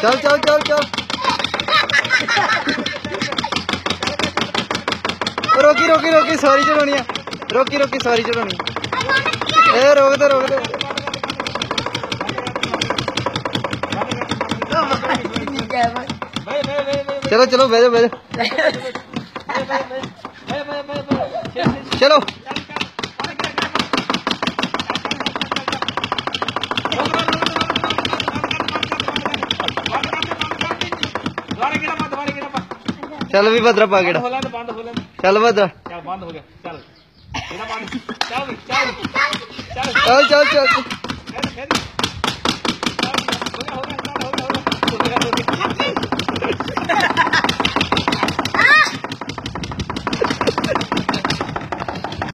चल चल चल चल रोकी रोकी रोकी सॉरी चढ़ानी है रोकी रोकी सॉरी चढ़ानी ए रोक दे रोक दे चलो चलो बह जाओ चलो चल भी भद्रा पा गेड़ा चल भद्रा चल चल चल चल